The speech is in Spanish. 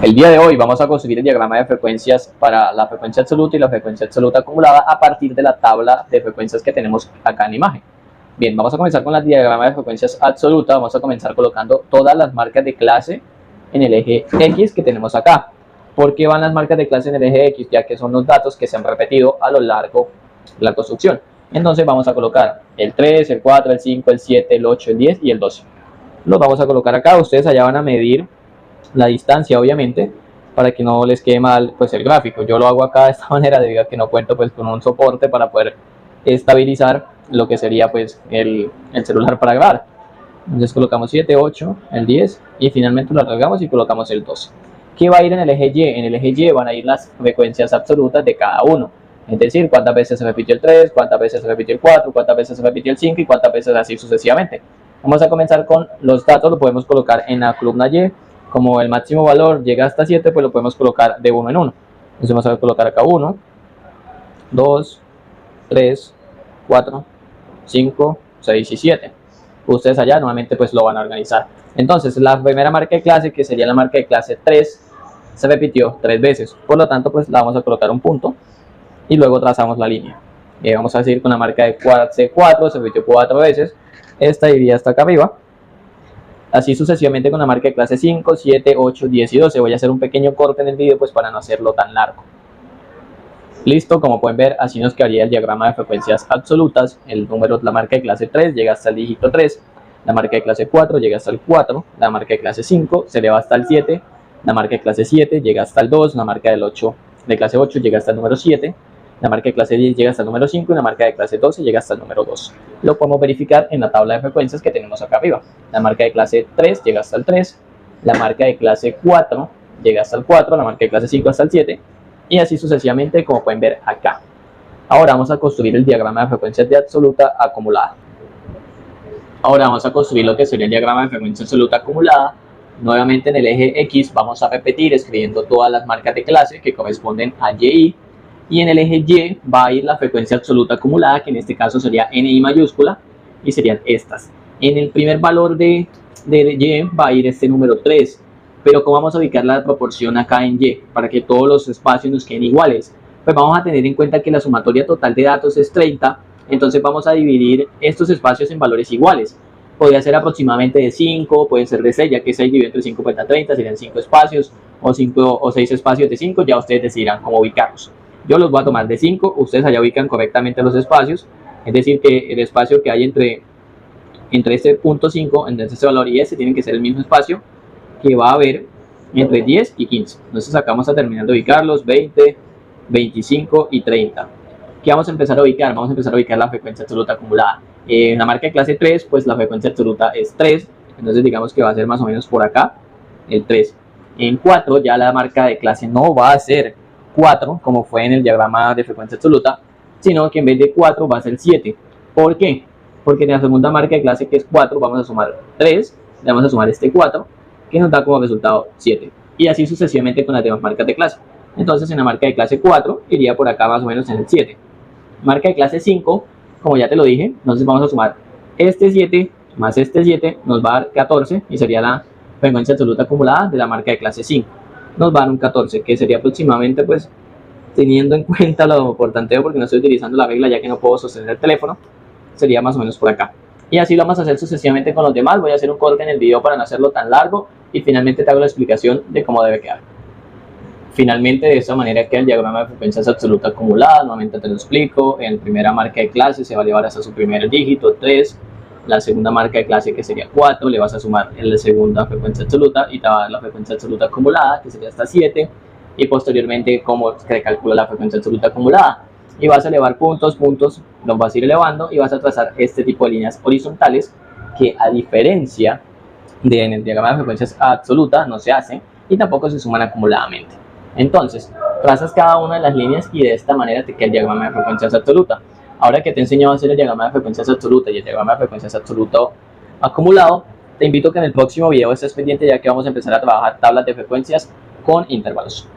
El día de hoy vamos a construir el diagrama de frecuencias para la frecuencia absoluta y la frecuencia absoluta acumulada a partir de la tabla de frecuencias que tenemos acá en imagen. Bien, vamos a comenzar con el diagrama de frecuencias absoluta. Vamos a comenzar colocando todas las marcas de clase en el eje X que tenemos acá. ¿Por qué van las marcas de clase en el eje X? Ya que son los datos que se han repetido a lo largo de la construcción. Entonces vamos a colocar el 3, el 4, el 5, el 7, el 8, el 10 y el 12. Los vamos a colocar acá. Ustedes allá van a medir la distancia, obviamente, para que no les quede mal pues el gráfico. Yo lo hago acá de esta manera debido a que no cuento pues con un soporte para poder estabilizar lo que sería pues el celular para grabar. Entonces colocamos 7, 8, el 10 y finalmente lo alargamos y colocamos el 12. ¿Qué va a ir en el eje Y? En el eje Y van a ir las frecuencias absolutas de cada uno. Es decir, cuántas veces se repitió el 3, cuántas veces se repitió el 4, cuántas veces se repitió el 5 y cuántas veces así sucesivamente. Vamos a comenzar con los datos, lo podemos colocar en la columna Y. Como el máximo valor llega hasta 7, pues lo podemos colocar de 1 en 1. Entonces vamos a colocar acá 1, 2, 3, 4, 5, 6 y 7. Ustedes allá nuevamente pues lo van a organizar. Entonces la primera marca de clase, que sería la marca de clase 3, se repitió 3 veces. Por lo tanto pues la vamos a colocar un punto y luego trazamos la línea. Vamos a seguir con la marca de clase 4, se repitió 4 veces. Esta iría hasta acá arriba. Así sucesivamente con la marca de clase 5, 7, 8, 10 y 12. Voy a hacer un pequeño corte en el video pues para no hacerlo tan largo. Listo, como pueden ver, así nos quedaría el diagrama de frecuencias absolutas. El número, la marca de clase 3 llega hasta el dígito 3, la marca de clase 4 llega hasta el 4, la marca de clase 5 se eleva hasta el 7, la marca de clase 7 llega hasta el 2, la marca de clase 8 llega hasta el número 7, la marca de clase 10 llega hasta el número 5 y la marca de clase 12 llega hasta el número 2. Lo podemos verificar en la tabla de frecuencias que tenemos acá arriba. La marca de clase 3 llega hasta el 3, la marca de clase 4 llega hasta el 4, la marca de clase 5 hasta el 7 y así sucesivamente, como pueden ver acá. Ahora vamos a construir el diagrama de frecuencias de absoluta acumulada. Ahora vamos a construir lo que sería el diagrama de frecuencia absoluta acumulada. Nuevamente en el eje X vamos a repetir escribiendo todas las marcas de clase que corresponden a Y. Y en el eje Y va a ir la frecuencia absoluta acumulada, que en este caso sería NI mayúscula, y serían estas. En el primer valor de Y va a ir este número 3, pero ¿cómo vamos a ubicar la proporción acá en Y? Para que todos los espacios nos queden iguales. Pues vamos a tener en cuenta que la sumatoria total de datos es 30, entonces vamos a dividir estos espacios en valores iguales. Podría ser aproximadamente de 5, pueden ser de 6, ya que 6 dividido entre 5 cuenta 30, serían 5 espacios, o 5 o 6 espacios de 5, ya ustedes decidirán cómo ubicarlos. Yo los voy a tomar de 5, ustedes allá ubican correctamente los espacios, es decir que el espacio que hay entre este punto 5, entre este valor y este, tiene que ser el mismo espacio que va a haber entre 10 y 15. Entonces acá vamos a terminar de ubicarlos, 20, 25 y 30. ¿Qué vamos a empezar a ubicar? Vamos a empezar a ubicar la frecuencia absoluta acumulada. En la marca de clase 3, pues la frecuencia absoluta es 3, entonces digamos que va a ser más o menos por acá, el 3. En 4 ya la marca de clase no va a ser 4, como fue en el diagrama de frecuencia absoluta, sino que en vez de 4 va a ser 7. ¿Por qué? Porque en la segunda marca de clase, que es 4, vamos a sumar 3, le vamos a sumar este 4, que nos da como resultado 7. Y así sucesivamente con las demás marcas de clase. Entonces en la marca de clase 4 iría por acá más o menos en el 7. Marca de clase 5, como ya te lo dije, entonces vamos a sumar este 7 más este 7, nos va a dar 14 y sería la frecuencia absoluta acumulada de la marca de clase 5. Nos va a dar un 14, que sería aproximadamente, pues, teniendo en cuenta lo por tanteo, porque no estoy utilizando la regla ya que no puedo sostener el teléfono, sería más o menos por acá. Y así lo vamos a hacer sucesivamente con los demás. Voy a hacer un corte en el video para no hacerlo tan largo y finalmente te hago la explicación de cómo debe quedar. Finalmente, de esta manera queda el diagrama de frecuencias absoluta acumulada. Nuevamente te lo explico. En primera marca de clase se va a elevar hasta su primer dígito, 3. La segunda marca de clase, que sería 4, le vas a sumar en la segunda frecuencia absoluta y te va a dar la frecuencia absoluta acumulada, que sería hasta 7, y posteriormente cómo se calcula la frecuencia absoluta acumulada. Y vas a elevar puntos, los vas a ir elevando y vas a trazar este tipo de líneas horizontales que, a diferencia de en el diagrama de frecuencias absoluta, no se hacen y tampoco se suman acumuladamente. Entonces, trazas cada una de las líneas y de esta manera te queda el diagrama de frecuencias absoluta. Ahora que te he enseñado a hacer el diagrama de frecuencias absoluta y el diagrama de frecuencias absoluto acumulado, te invito a que en el próximo video estés pendiente, ya que vamos a empezar a trabajar tablas de frecuencias con intervalos.